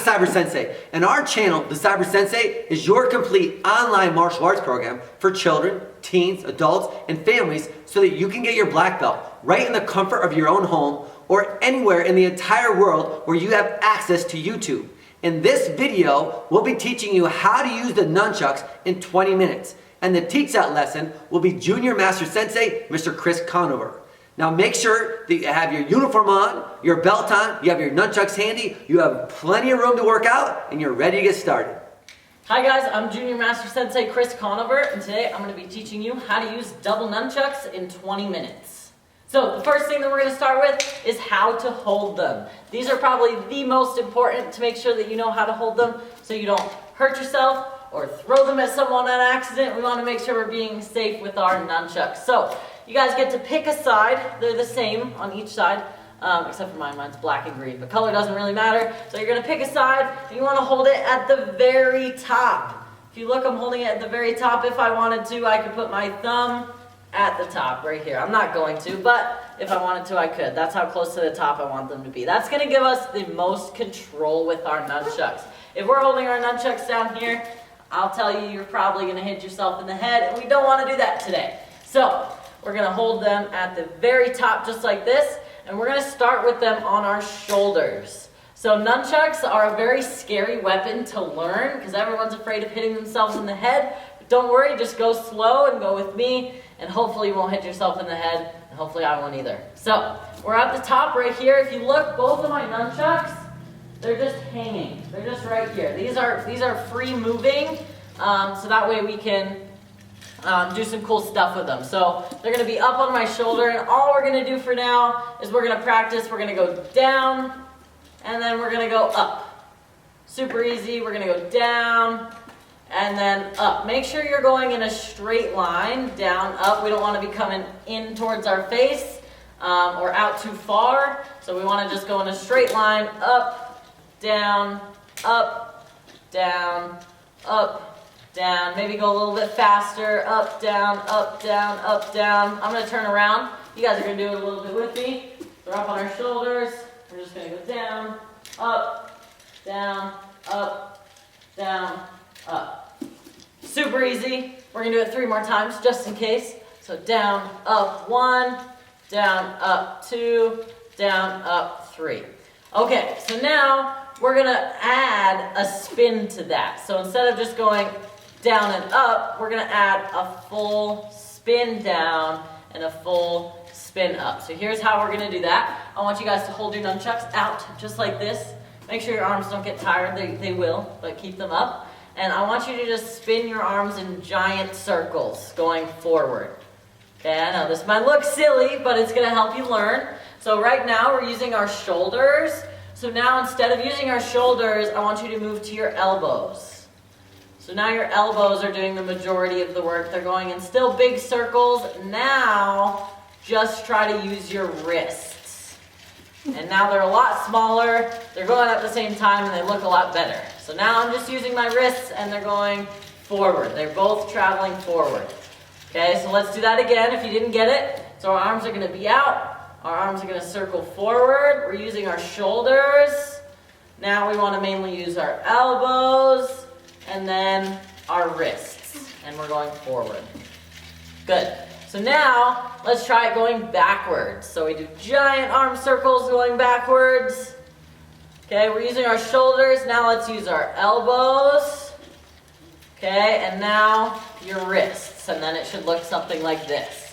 Cyber Sensei, and our channel, The Cyber Sensei, is your complete online martial arts program for children, teens, adults, and families so that you can get your black belt right in the comfort of your own home or anywhere in the entire world where you have access to YouTube. In this video, we'll be teaching you how to use the nunchucks in 20 minutes. And to teach that lesson will be Junior Master Sensei, Mr. Chris Conover. Now make sure that you have your uniform on, your belt on, you have your nunchucks handy, you have plenty of room to work out, and you're ready to get started. Hi guys, I'm Junior Master Sensei Chris Conover, and today I'm going to be teaching you how to use double nunchucks in 20 minutes. So the first thing that we're going to start with is how to hold them. These are probably the most important to make sure that you know how to hold them so you don't hurt yourself or throw them at someone on accident. We want to make sure we're being safe with our nunchucks. So you guys get to pick a side. They're the same on each side, except for mine. Mine's black and green, but color doesn't really matter. So you're going to pick a side, and you want to hold it at the very top. If you look, I'm holding it at the very top. If I wanted to, I could put my thumb at the top right here. I'm not going to, but if I wanted to, I could. That's how close to the top I want them to be. That's going to give us the most control with our nunchucks. If we're holding our nunchucks down here, I'll tell you, you're probably going to hit yourself in the head, and we don't want to do that today. So we're going to hold them at the very top just like this, and we're going to start with them on our shoulders. So nunchucks are a very scary weapon to learn because everyone's afraid of hitting themselves in the head. But don't worry, just go slow and go with me, and hopefully you won't hit yourself in the head, and hopefully I won't either. So we're at the top right here. If you look, both of my nunchucks, they're just hanging. They're just right here. These are free moving, so that way we can do some cool stuff with them. So they're going to be up on my shoulder, and all we're going to do for now is we're going to practice. We're going to go down, and then we're going to go up. Super easy. We're going to go down, and then up. Make sure you're going in a straight line, down, up. We don't want to be coming in towards our face or out too far, so we want to just go in a straight line, up, down, up, down, up, down. Maybe go a little bit faster. Up, down, up, down, up, down. I'm going to turn around. You guys are going to do it a little bit with me. We're up on our shoulders. We're just going to go down, up, down, up, down, up. Super easy. We're going to do it 3 more times just in case. So down, up, 1, down, up, 2, down, up, 3. Okay, so now we're going to add a spin to that. So instead of just going down and up, we're going to add a full spin down and a full spin up. So here's how we're going to do that. I want you guys to hold your nunchucks out just like this. Make sure your arms don't get tired. They will, but keep them up. And I want you to just spin your arms in giant circles going forward. Okay, I know this might look silly, but it's going to help you learn. So right now we're using our shoulders. So now instead of using our shoulders, I want you to move to your elbows. So now your elbows are doing the majority of the work. They're going in still big circles. Now just try to use your wrists. And now they're a lot smaller. They're going at the same time and they look a lot better. So now I'm just using my wrists and they're going forward. They're both traveling forward. Okay, so let's do that again if you didn't get it. So our arms are going to be out. Our arms are going to circle forward. We're using our shoulders. Now we want to mainly use our elbows and then our wrists. And we're going forward. Good. So now let's try it going backwards. So we do giant arm circles going backwards. Okay, we're using our shoulders. Now let's use our elbows. Okay, and now your wrists. And then it should look something like this.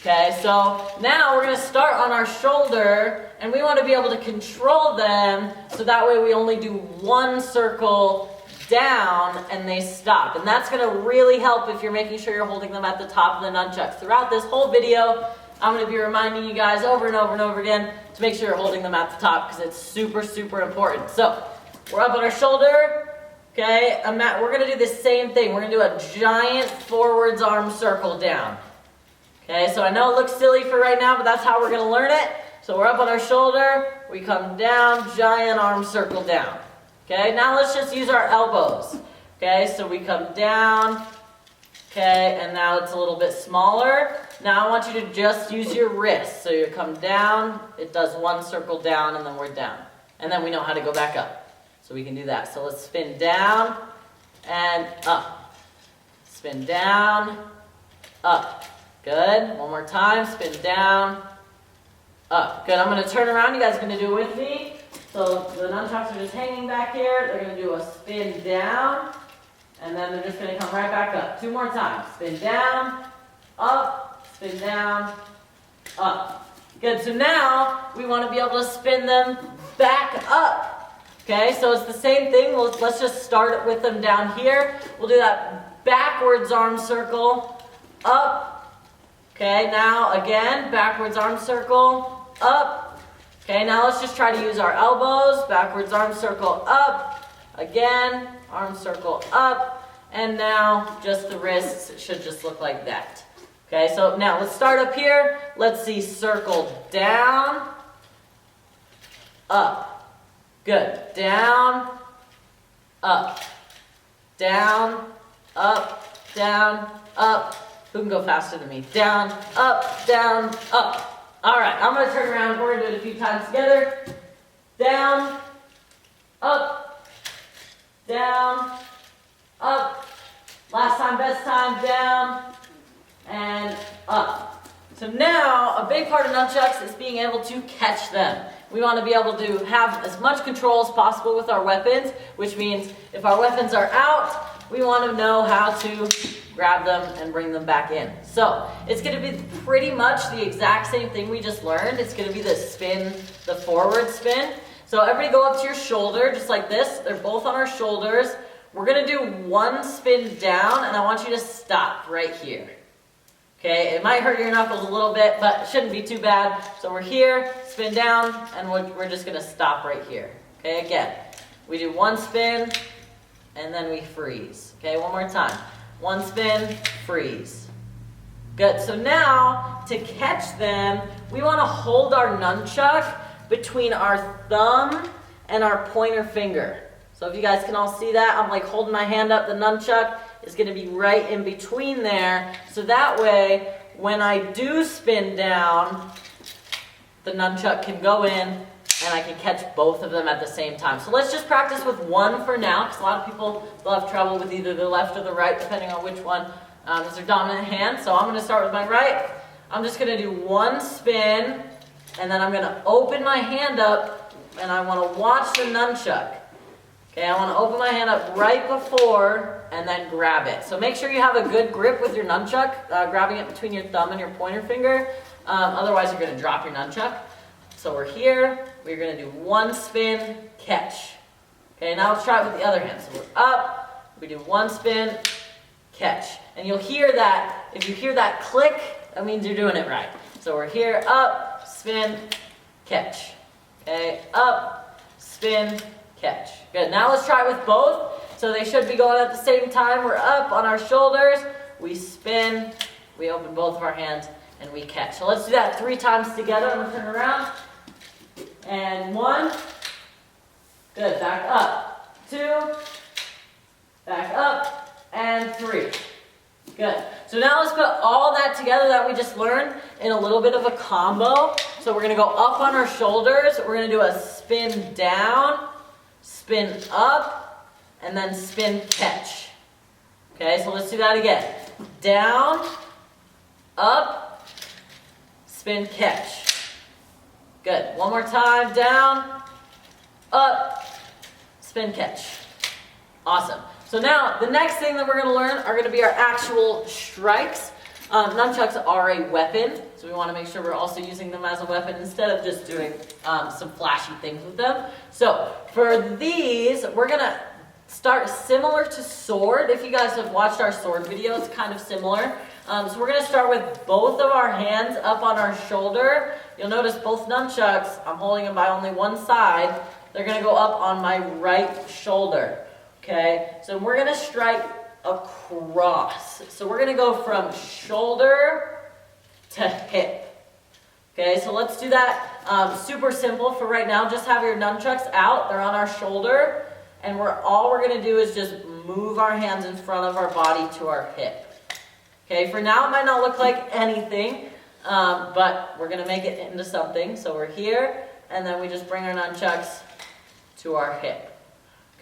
Okay, so now we're going to start on our shoulder, and we want to be able to control them, so that way we only do 1 circle down, and they stop. And that's going to really help if you're making sure you're holding them at the top of the nunchucks. Throughout this whole video, I'm going to be reminding you guys over and over and over again to make sure you're holding them at the top, because it's super, super important. So, we're up on our shoulder. Okay, we're going to do the same thing. We're going to do a giant forwards arm circle down. Okay, so I know it looks silly for right now, but that's how we're going to learn it. So we're up on our shoulder, we come down, giant arm circle down. Okay, now let's just use our elbows. Okay, so we come down, okay, and now it's a little bit smaller. Now I want you to just use your wrists. So you come down, it does 1 circle down, and then we're down. And then we know how to go back up. So we can do that. So let's spin down and up. Spin down, up. Good. One more time. Spin down, up. Good. I'm going to turn around. You guys are going to do it with me. So the nunchucks are just hanging back here. They're going to do a spin down, and then they're just going to come right back up. 2 more times. Spin down, up, spin down, up. Good. So now we want to be able to spin them back up. Okay, so it's the same thing. Let's just start with them down here. We'll do that backwards arm circle, up. Okay, now again, backwards arm circle, up. Okay, now let's just try to use our elbows. Backwards arm circle, up. Again, arm circle, up. And now just the wrists. It should just look like that. Okay, so now let's start up here. Let's see, circle down, up. Good. Down, up, down, up, down, up. Who can go faster than me? Down, up, down, up. All right, I'm going to turn around. We're going to do it a few times together. Down, up, down, up. Last time, best time, down, and up. So now, a big part of nunchucks is being able to catch them. We want to be able to have as much control as possible with our weapons, which means if our weapons are out, we want to know how to grab them and bring them back in. So it's going to be pretty much the exact same thing we just learned. It's going to be the spin, the forward spin. So everybody go up to your shoulder just like this. They're both on our shoulders. We're going to do one spin down, and I want you to stop right here. Okay, it might hurt your knuckles a little bit, but it shouldn't be too bad. So we're here, spin down, and we're just going to stop right here. Okay, again, we do one spin, and then we freeze. Okay, one more time. One spin, freeze. Good, so now, to catch them, we want to hold our nunchuck between our thumb and our pointer finger. So if you guys can all see that, I'm like holding my hand up, the nunchuck is going to be right in between there. So that way, when I do spin down, the nunchuck can go in and I can catch both of them at the same time. So let's just practice with one for now, because a lot of people will have trouble with either the left or the right, depending on which one is their dominant hand. So I'm going to start with my right. I'm just going to do one spin, and then I'm going to open my hand up, and I want to watch the nunchuck. Okay, I want to open my hand up right before and then grab it. So make sure you have a good grip with your nunchuck, grabbing it between your thumb and your pointer finger. Otherwise, you're going to drop your nunchuck. So we're here. We're going to do one spin, catch. Okay, now let's try it with the other hand. So we're up. We do one spin, catch. And you'll hear that. If you hear that click, that means you're doing it right. So we're here, up, spin, catch. Okay, up, spin, catch. Good. Now let's try it with both. So they should be going at the same time. We're up on our shoulders. We spin. We open both of our hands and we catch. So let's do that 3 times together. I'm going to turn around. And 1. Good. Back up. 2. Back up. And 3. Good. So now let's put all that together that we just learned in a little bit of a combo. So we're going to go up on our shoulders. We're going to do a spin down, spin up, and then spin catch. Okay, so let's do that again. Down, up, spin catch. Good. One more time. Down, up, spin catch. Awesome. So now, the next thing that we're going to learn are going to be our actual strikes. Nunchucks are a weapon, so we want to make sure we're also using them as a weapon instead of just doing some flashy things with them. So for these, we're going to start similar to sword. If you guys have watched our sword video, it's kind of similar. So we're going to start with both of our hands up on our shoulder. You'll notice both nunchucks, I'm holding them by only one side. They're going to go up on my right shoulder. Okay, so we're going to strike across. So we're going to go from shoulder to hip. Okay, so let's do that super simple for right now. Just have your nunchucks out. They're on our shoulder. And all we're going to do is just move our hands in front of our body to our hip. Okay, for now it might not look like anything, but we're going to make it into something. So we're here, and then we just bring our nunchucks to our hip.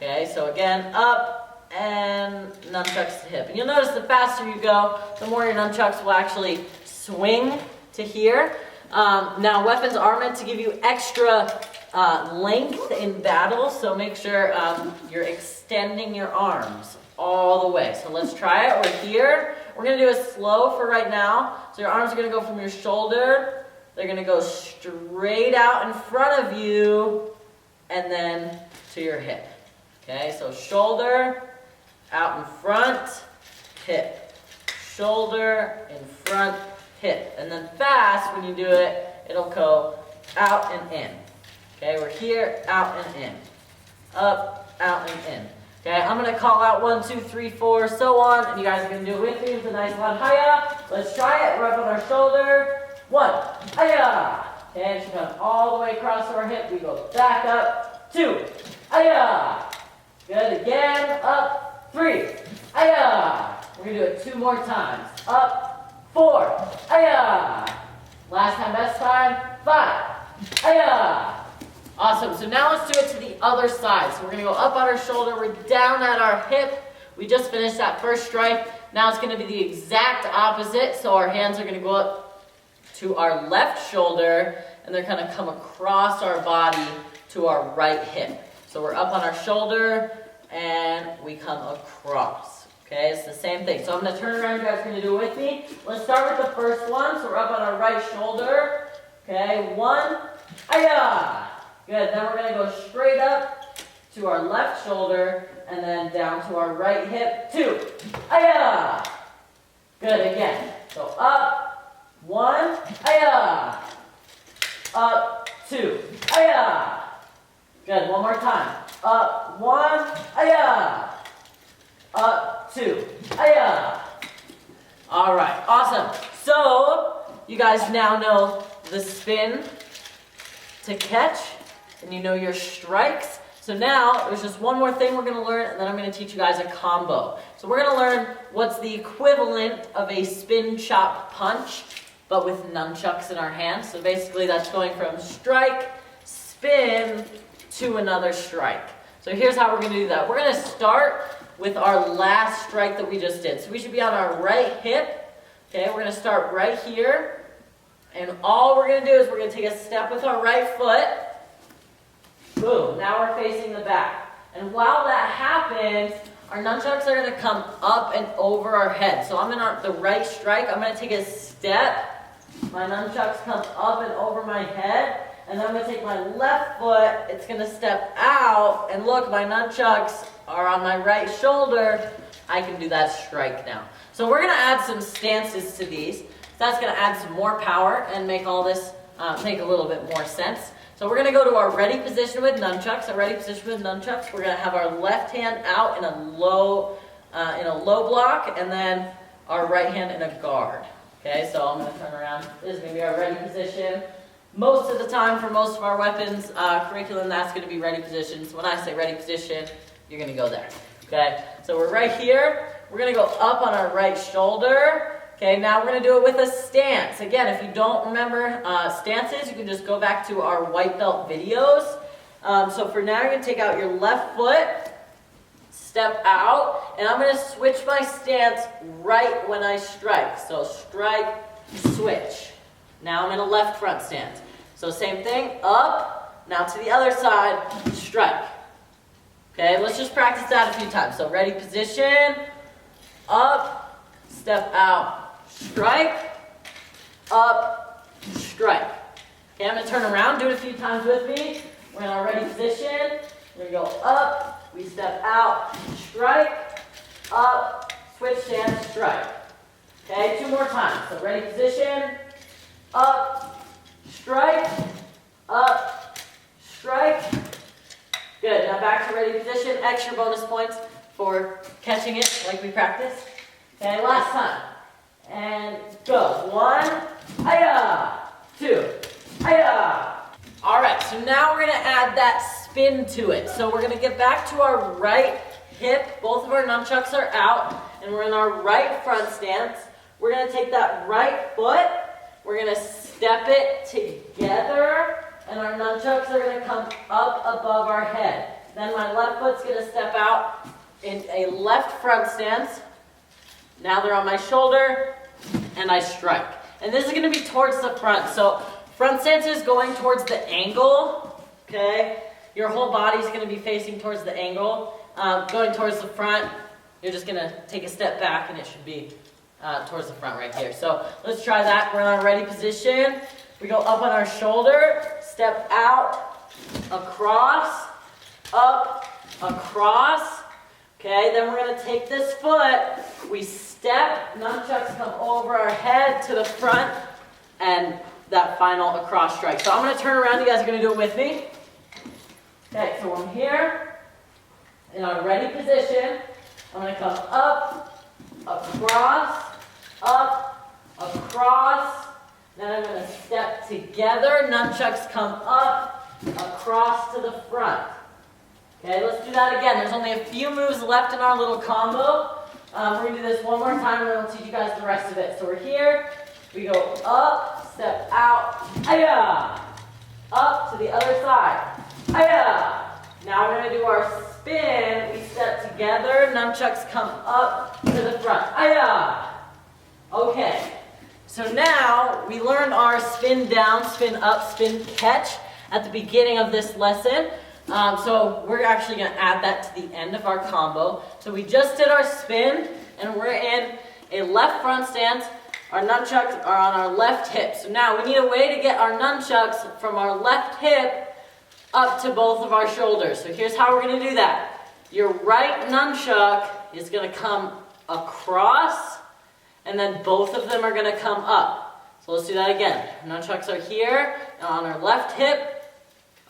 Okay, so again, up and nunchucks to hip. And you'll notice the faster you go, the more your nunchucks will actually swing to here. Now, weapons are meant to give you extra length in battle, so make sure you're extending your arms all the way. So let's try it. We're here. We're going to do it slow for right now. So your arms are going to go from your shoulder. They're going to go straight out in front of you and then to your hip. Okay, so shoulder, out in front, hip. Shoulder, in front, hip. And then fast, when you do it, it'll go out and in. Okay, we're here, out and in. Up, out and in. Okay, I'm going to call out 1, 2, 3, 4, so on, and you guys are going to do it with me. It's a nice loud hiya. Let's try it. We're up on our shoulder. 1, hiya. Okay, it should come all the way across our hip. We go back up. 2, hiya. Good, again, up. 3, hiya. We're going to do it 2 more times. Up. 4, hiya. Last time, best time. 5, hiya. Awesome, so now let's do it to the other side. So we're going to go up on our shoulder, we're down at our hip. We just finished that first strike. Now it's going to be the exact opposite. So our hands are going to go up to our left shoulder, and they're going to come across our body to our right hip. So we're up on our shoulder, and we come across. Okay, it's the same thing. So I'm going to turn around, you guys are going to do it with me. Let's start with the first one. So we're up on our right shoulder. Okay, 1, hiya. Good, then we're going to go straight up to our left shoulder and then down to our right hip. 2, hiya. Good, again. So up, 1, hiya. Up, 2, hiya. Good, one more time. Up, 1, hiya. Up, 2, hiya. All right, awesome. So you guys now know the spin to catch, and you know your strikes. So now there's just one more thing we're going to learn, and then I'm going to teach you guys a combo. So we're going to learn what's the equivalent of a spin chop punch, but with nunchucks in our hands. So basically that's going from strike, spin, to another strike. So here's how we're going to do that. We're going to start with our last strike that we just did. So we should be on our right hip. Okay, we're going to start right here. And all we're going to do is we're going to take a step with our right foot. Boom, now we're facing the back. And while that happens, our nunchucks are going to come up and over our head. So I'm going to, the right strike, I'm going to take a step. My nunchucks come up and over my head. And then I'm going to take my left foot, it's going to step out. And look, my nunchucks are on my right shoulder. I can do that strike now. So we're going to add some stances to these. That's going to add some more power and make all this make a little bit more sense. So we're going to go to our ready position with nunchucks. Our ready position with nunchucks. We're going to have our left hand out in a low block, and then our right hand in a guard. Okay, so I'm going to turn around. This is going to be our ready position. Most of the time, for most of our weapons curriculum, that's going to be ready position. So when I say ready position, you're going to go there. Okay, so we're right here. We're going to go up on our right shoulder. Okay, now we're going to do it with a stance. Again, if you don't remember stances, you can just go back to our white belt videos. So for now, you're going to take out your left foot, step out, and I'm going to switch my stance right when I strike. So strike, switch. Now I'm in a left front stance. So same thing, up, now to the other side, strike. Okay, let's just practice that a few times. So ready position, up, step out. Strike, up, strike. Okay, I'm going to turn around, do it a few times with me. We're in our ready position. We're going to go up, we step out, strike, up, switch stance, strike. Okay, 2 more times. So ready position, up, strike, up, strike. Good, now back to ready position. Extra bonus points for catching it like we practiced. Okay, last time. And go. 1, hiya. 2, hiya. All right, so now we're going to add that spin to it. So we're going to get back to our right hip. Both of our nunchucks are out, and we're in our right front stance. We're going to take that right foot. We're going to step it together, and our nunchucks are going to come up above our head. then my left foot's gonna step out in a left front stance. Now they're on my shoulder, and I strike. And this is gonna be towards the front. So front stance is going towards the angle, okay? Your whole body's gonna be facing towards the angle. Going towards the front, you're just gonna take a step back and it should be towards the front right here. So let's try that. We're in our ready position. We go up on our shoulder, step out, across, up, across. Okay, then we're gonna take this foot, we step, nunchucks come over our head to the front, and that final across strike. So I'm gonna turn around, you guys are gonna do it with me. Okay, so I'm here, in our ready position. I'm gonna come up, across, then I'm gonna step together, nunchucks come up, across to the front. Okay, let's do that again. There's only a few moves left in our little combo. We're going to do this one more time and then I'll teach you guys the rest of it. So we're here, we go up, step out, hi-ya! Up to the other side, hi-ya! Now we're going to do our spin. We step together, nunchucks come up to the front, hi-ya! Okay, so now we learned our spin down, spin up, spin catch at the beginning of this lesson. So we're actually going to add that to the end of our combo. So we just did our spin, and we're in a left front stance. Our nunchucks are on our left hip. So now we need a way to get our nunchucks from our left hip up to both of our shoulders. So here's how we're going to do that. Your right nunchuck is going to come across, and then both of them are going to come up. So let's do that again. Nunchucks are here, and on our left hip,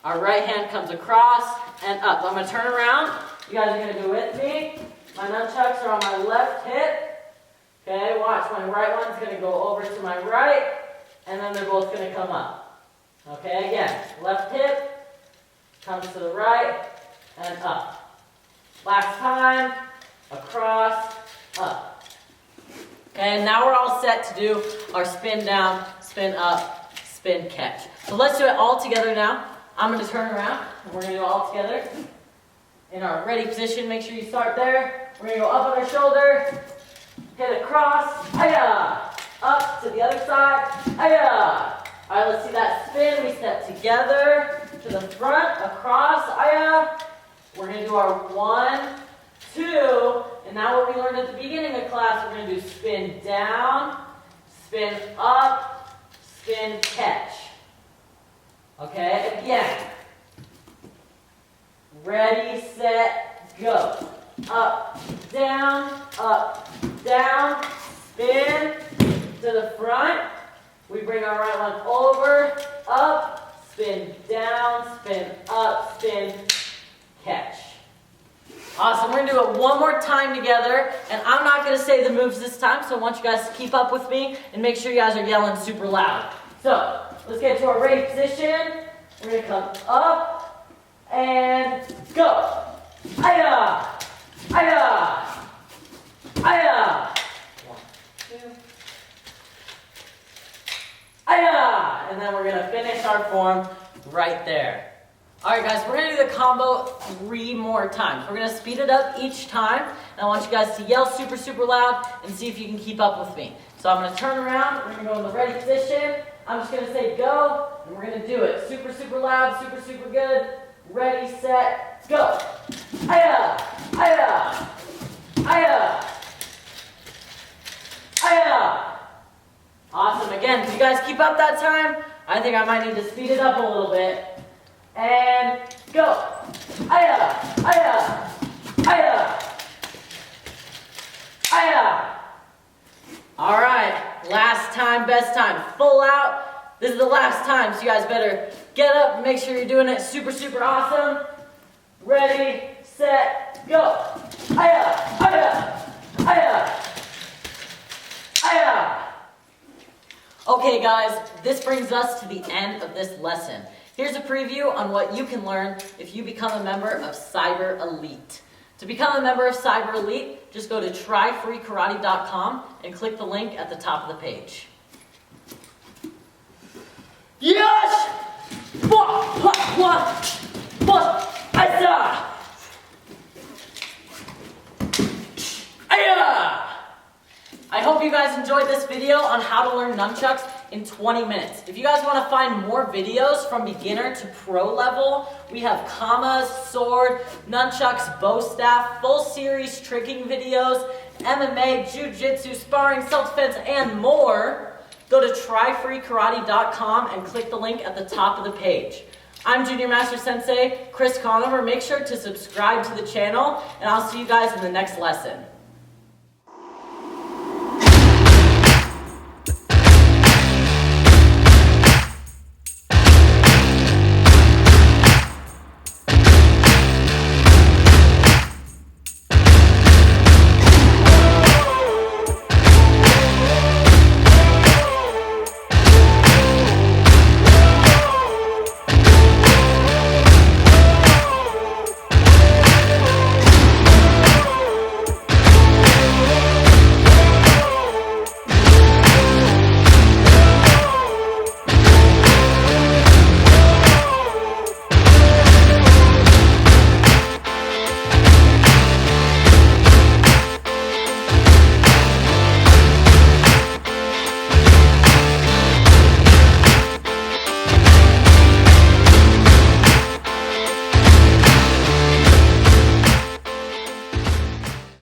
our right hand comes across and up. I'm going to turn around. You guys are going to do it with me. My nunchucks are on my left hip. Okay, watch. My right one's going to go over to my right, and then they're both going to come up. Okay, again. Left hip comes to the right and up. Last time, across, up. Okay, and now we're all set to do our spin down, spin up, spin catch. So let's do it all together now. I'm going to turn around, and we're going to do it all together. In our ready position, make sure you start there. We're going to go up on our shoulder, hit across, hi-ya! Up to the other side, hi-ya! All right, let's see that spin. We step together to the front, across, hi-ya! We're going to do our 1, 2, and now what we learned at the beginning of class, we're going to do spin down, spin up, spin catch. Okay, again. Ready, set, go. Up, down, spin to the front. We bring our right one over, up, spin down, spin up, spin, catch. Awesome, we're going to do it one more time together, and I'm not going to say the moves this time, so I want you guys to keep up with me and make sure you guys are yelling super loud. So, let's get to our ready position. We're going to come up and go. Hi-ya! Hi-ya! Hi-ya! 1, 2. Hi-ya! And then we're going to finish our form right there. Alright guys, we're going to do the combo 3 more times. We're going to speed it up each time. And I want you guys to yell super, super loud and see if you can keep up with me. So I'm going to turn around. We're going to go in the ready position. I'm just going to say go, and we're going to do it. Super, super loud, super, super good. Ready, set, go. Hi-ya! Hi-ya! Hi-ya! Hi-ya! Awesome. Again, can you guys keep up that time? I think I might need to speed it up a little bit. And go. Hi-ya! Hi-ya! Hi-ya! Hi-ya! All right. Last time, best time. Full out. This is the last time, so you guys better get up and make sure you're doing it super, super awesome. Ready, set, go. Hi-ya! Hi-ya! Hi-ya! Hi-ya! Okay, guys, this brings us to the end of this lesson. Here's a preview on what you can learn if you become a member of Cyber Elite. To become a member of Cyber Elite, just go to tryfreekarate.com and click the link at the top of the page. Yes! hope you guys enjoyed this video on how to learn nunchucks in 20 minutes. If you guys want to find more videos from beginner to pro level, we have kamas, sword, nunchucks, bow staff, full series tricking videos, MMA, jiu-jitsu, sparring, self-defense, and more. Go to tryfreekarate.com and click the link at the top of the page. I'm Junior Master Sensei Chris Conover. Make sure to subscribe to the channel, and I'll see you guys in the next lesson.